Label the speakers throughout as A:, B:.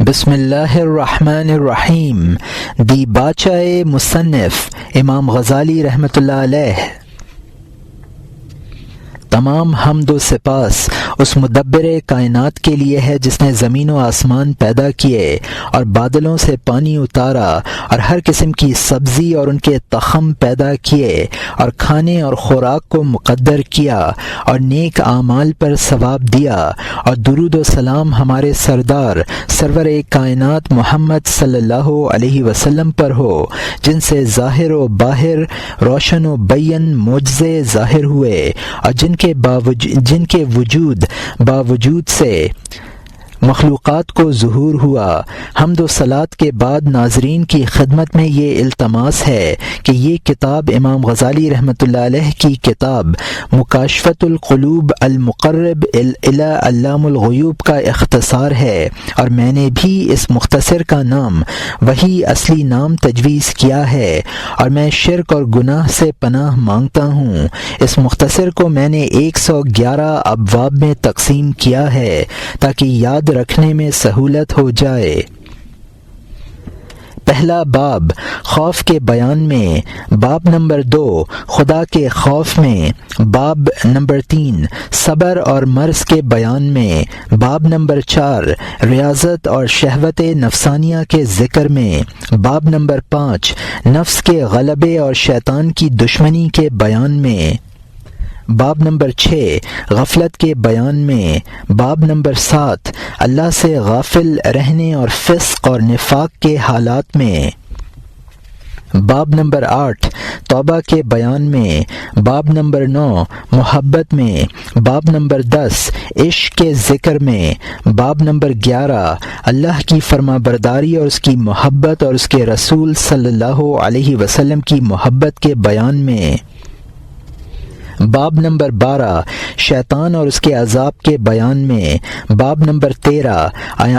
A: بسم اللہ الرحمن الرحیم۔ دی باچہ مصنف امام غزالی رحمۃ اللہ علیہ۔ تمام حمد و سپاس اس مدبر کائنات کے لیے ہے جس نے زمین و آسمان پیدا کیے اور بادلوں سے پانی اتارا اور ہر قسم کی سبزی اور ان کے تخم پیدا کیے اور کھانے اور خوراک کو مقدر کیا اور نیک اعمال پر ثواب دیا، اور درود و سلام ہمارے سردار سرور کائنات محمد صلی اللہ علیہ وسلم پر ہو، جن سے ظاہر و باہر، روشن و بین معجزے ظاہر ہوئے اور جن کے وجود باوجود سے مخلوقات کو ظہور ہوا۔ حمد و صلات کے بعد ناظرین کی خدمت میں یہ التماس ہے کہ یہ کتاب امام غزالی رحمۃ اللہ علیہ کی کتاب مکاشفۃ القلوب المقرب الی علام الغیوب کا اختصار ہے، اور میں نے بھی اس مختصر کا نام وہی اصلی نام تجویز کیا ہے، اور میں شرک اور گناہ سے پناہ مانگتا ہوں۔ اس مختصر کو میں نے 111 ابواب میں تقسیم کیا ہے تاکہ یاد رکھنے میں سہولت ہو جائے۔ پہلا باب خوف کے بیان میں، باب نمبر 2 خدا کے خوف میں، باب نمبر 3 صبر اور مرض کے بیان میں، باب نمبر 4 ریاضت اور شہوت نفسانیہ کے ذکر میں، باب نمبر 5 نفس کے غلبے اور شیطان کی دشمنی کے بیان میں، باب نمبر 6 غفلت کے بیان میں، باب نمبر 7 اللہ سے غافل رہنے اور فسق اور نفاق کے حالات میں، باب نمبر 8 توبہ کے بیان میں، باب نمبر 9 محبت میں، باب نمبر 10 عشق کے ذکر میں، باب نمبر 11 اللہ کی فرما برداری اور اس کی محبت اور اس کے رسول صلی اللہ علیہ وسلم کی محبت کے بیان میں، باب نمبر 12 شیطان اور اس کے عذاب کے بیان میں، باب نمبر 13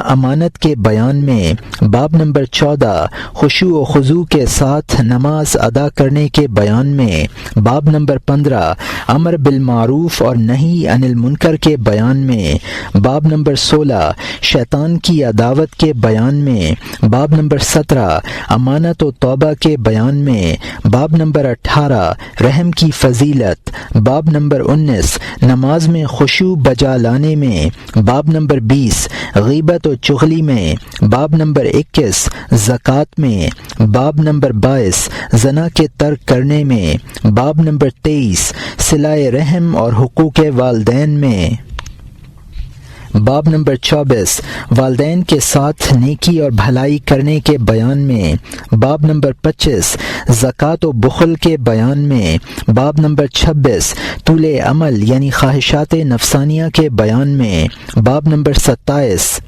A: امانت کے بیان میں، باب نمبر 14 خشوع و خضوع کے ساتھ نماز ادا کرنے کے بیان میں، باب نمبر 15 امر بالمعروف اور نہی عن المنکر کے بیان میں، باب نمبر 16 شیطان کی عداوت کے بیان میں، باب نمبر 17 امانت و توبہ کے بیان میں، باب نمبر 18 رحم کی فضیلت، باب نمبر 19 نماز میں خشوع بجا لانے میں، باب نمبر 20 غیبت و چغلی میں، باب نمبر 21 زکوٰۃ میں، باب نمبر 22 زنا کے ترک کرنے میں، باب نمبر 23 صلۂ رحم اور حقوق والدین میں، باب نمبر 24 والدین کے ساتھ نیکی اور بھلائی کرنے کے بیان میں، باب نمبر 25 زکوٰۃ و بخل کے بیان میں، باب نمبر 26 طول عمل یعنی خواہشات نفسانیہ کے بیان میں، باب نمبر 27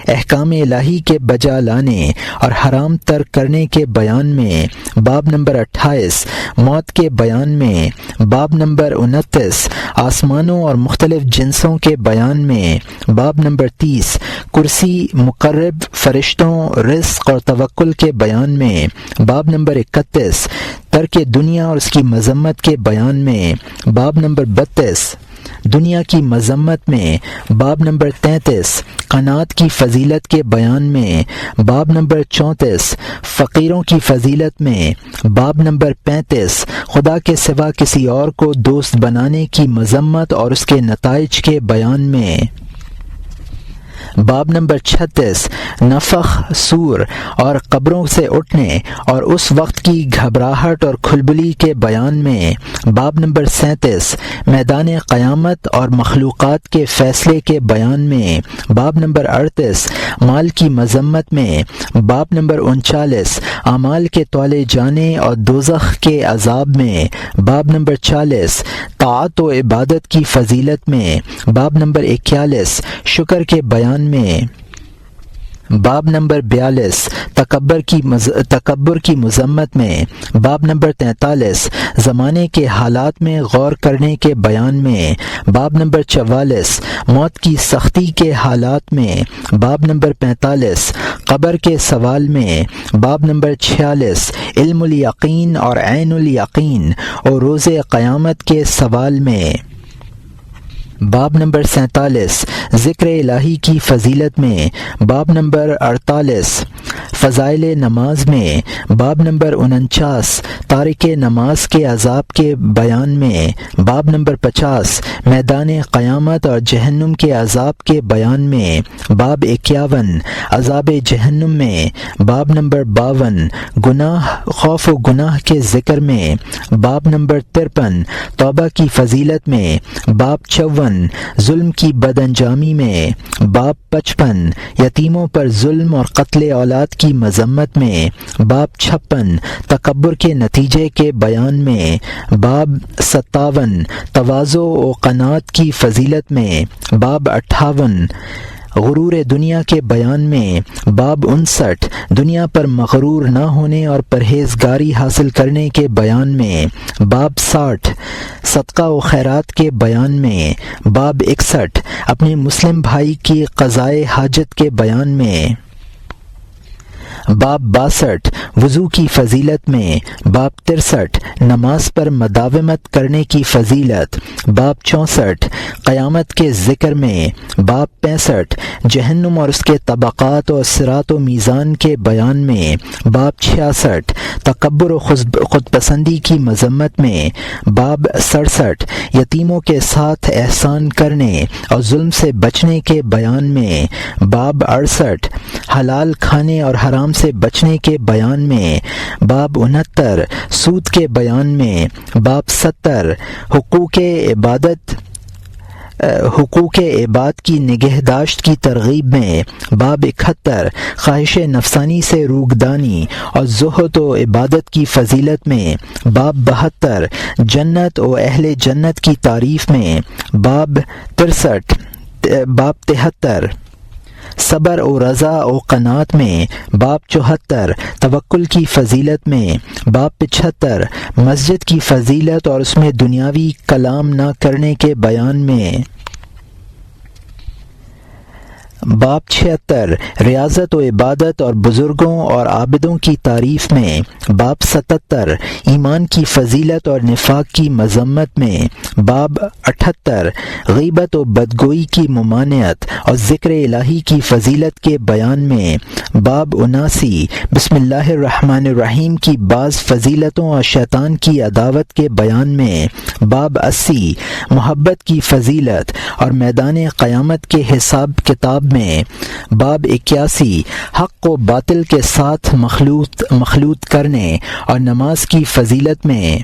A: احکام الہی کے بجا لانے اور حرام ترک کرنے کے بیان میں، باب نمبر 28 موت کے بیان میں، باب نمبر 29 آسمانوں اور مختلف جنسوں کے بیان میں، باب نمبر 30 کرسی مقرب فرشتوں رزق اور توکل کے بیان میں، باب نمبر 31 ترک دنیا اور اس کی مذمت کے بیان میں، باب نمبر 32 دنیا کی مذمت میں، باب نمبر 33 قناعت کی فضیلت کے بیان میں، باب نمبر 34 فقیروں کی فضیلت میں، باب نمبر 35 خدا کے سوا کسی اور کو دوست بنانے کی مذمت اور اس کے نتائج کے بیان میں، باب نمبر 36 نفخ سور اور قبروں سے اٹھنے اور اس وقت کی گھبراہٹ اور کھلبلی کے بیان میں، باب نمبر 37 میدان قیامت اور مخلوقات کے فیصلے کے بیان میں، باب نمبر 38 مال کی مذمت میں، باب نمبر 39 اعمال کے تولے جانے اور دوزخ کے عذاب میں، باب نمبر 40 طاعت و عبادت کی فضیلت میں، باب نمبر 41 شکر کے بیان میں، باب نمبر 42 تکبر کی مذمت میں، باب نمبر 43 زمانے کے حالات میں غور کرنے کے بیان میں، باب نمبر 44 موت کی سختی کے حالات میں، باب نمبر 45 قبر کے سوال میں، باب نمبر 46 علم الیقین اور عین الیقین اور روز قیامت کے سوال میں، باب نمبر 47 ذکر الہی کی فضیلت میں، باب نمبر 48 فضائل نماز میں، باب نمبر 49 تارک نماز کے عذاب کے بیان میں، باب نمبر 50 میدان قیامت اور جہنم کے عذاب کے بیان میں، باب 51 عذاب جہنم میں، باب نمبر 52 گناہ خوف و گناہ کے ذکر میں، باب نمبر 53 توبہ کی فضیلت میں، باب 54 ظلم کی بد انجامی میں، باب 55 یتیموں پر ظلم اور قتل اولاد کی مذمت میں، باب 56 تکبر کے نتیجے کے بیان میں، باب 57 تواضع و قناعت کی فضیلت میں، باب 58 غرور دنیا کے بیان میں، باب 59 دنیا پر مغرور نہ ہونے اور پرہیزگاری حاصل کرنے کے بیان میں، باب 60 صدقہ و خیرات کے بیان میں، باب 61 اپنے مسلم بھائی کی قضائے حاجت کے بیان میں، باب 62 وضو کی فضیلت میں، باب 63 نماز پر مداومت کرنے کی فضیلت، باب 64 قیامت کے ذکر میں، باب 65 جہنم اور اس کے طبقات اور صراط و میزان کے بیان میں، باب 66 تکبر و خود پسندی کی مذمت میں، باب 67 یتیموں کے ساتھ احسان کرنے اور ظلم سے بچنے کے بیان میں، باب 68 حلال کھانے اور حرام سے بچنے کے بیان میں، باب 69 سود کے بیان میں، باب 70 حقوق عباد کی نگہداشت کی ترغیب میں، باب 71 خواہش نفسانی سے روگدانی اور زہد و عبادت کی فضیلت میں، باب 72 جنت و اہل جنت کی تعریف میں، باب 73 صبر و رضا و قناعت میں، باب 74 توکل کی فضیلت میں، باب 75 مسجد کی فضیلت اور اس میں دنیاوی کلام نہ کرنے کے بیان میں، باب 76 ریاضت و عبادت اور بزرگوں اور عابدوں کی تعریف میں، باب 77 ایمان کی فضیلت اور نفاق کی مذمت میں، باب 78 غیبت و بدگوئی کی ممانعت اور ذکر الہی کی فضیلت کے بیان میں، باب 79 بسم اللہ الرحمن الرحیم کی بعض فضیلتوں اور شیطان کی عداوت کے بیان میں، باب 80 محبت کی فضیلت اور میدان قیامت کے حساب کتاب میں، باب 81 حق و باطل کے ساتھ مخلوط کرنے اور نماز کی فضیلت میں،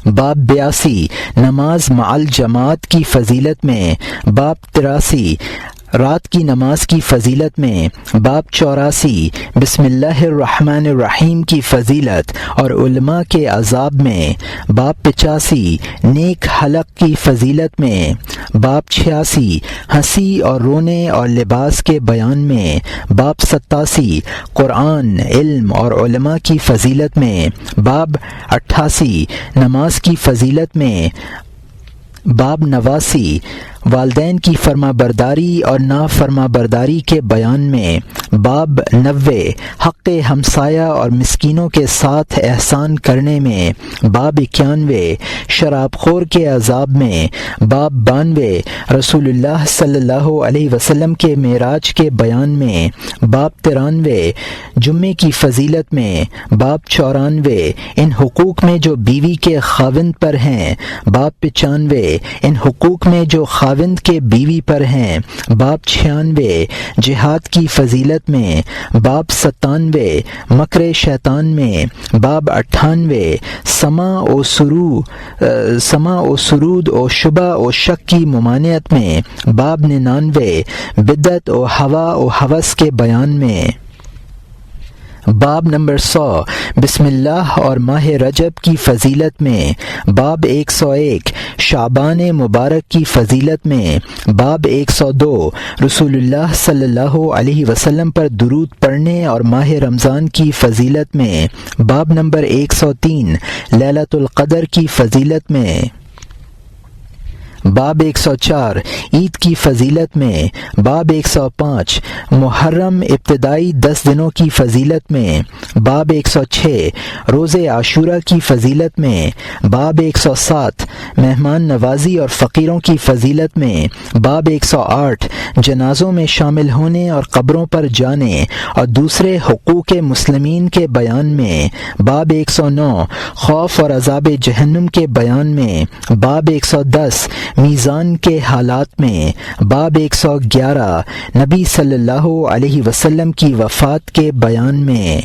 A: باب 82 نماز مع الجماعت کی فضیلت میں، باب 83 رات کی نماز کی فضیلت میں، باب 84 بسم اللہ الرحمن الرحیم کی فضیلت اور علماء کے عذاب میں، باب 85 نیک حلق کی فضیلت میں، باب 86 ہنسی اور رونے اور لباس کے بیان میں، باب 87 قرآن علم اور علماء کی فضیلت میں، باب 88 نماز کی فضیلت میں، باب 89 والدین کی فرما برداری اور نا فرما برداری کے بیان میں، باب 90 حق ہمسایہ اور مسکینوں کے ساتھ احسان کرنے میں، باب 91 شراب خور کے عذاب میں، باب 92 رسول اللہ صلی اللہ علیہ وسلم کے معراج کے بیان میں، باب 93 جمعے کی فضیلت میں، باب 94 ان حقوق میں جو بیوی کے خاوند پر ہیں، باب 95 ان حقوق میں جو خاوند کے بیوی پر ہیں، باب 96 جہاد کی فضیلت میں، باب 97 مکر شیطان میں، باب 98 سما و سرود و شبہ و شک کی ممانعت میں، باب 99 بدعت و ہوا و ہوس کے بیان میں، باب نمبر 100 بسم اللہ اور ماہ رجب کی فضیلت میں، باب 101 شعبان مبارک کی فضیلت میں، باب 102 رسول اللہ صلی اللہ علیہ وسلم پر درود پڑھنے اور ماہ رمضان کی فضیلت میں، باب نمبر 103 لیلۃ القدر کی فضیلت میں، باب 104 عید کی فضیلت میں، باب 105 محرم ابتدائی 10 دنوں کی فضیلت میں، باب 106 روزے عاشورہ کی فضیلت میں، باب 107 مہمان نوازی اور فقیروں کی فضیلت میں، باب 108 جنازوں میں شامل ہونے اور قبروں پر جانے اور دوسرے حقوق مسلمین کے بیان میں، باب 109 خوف اور عذاب جہنم کے بیان میں، باب 110 میزان کے حالات میں، باب 111 نبی صلی اللہ علیہ وسلم کی وفات کے بیان میں۔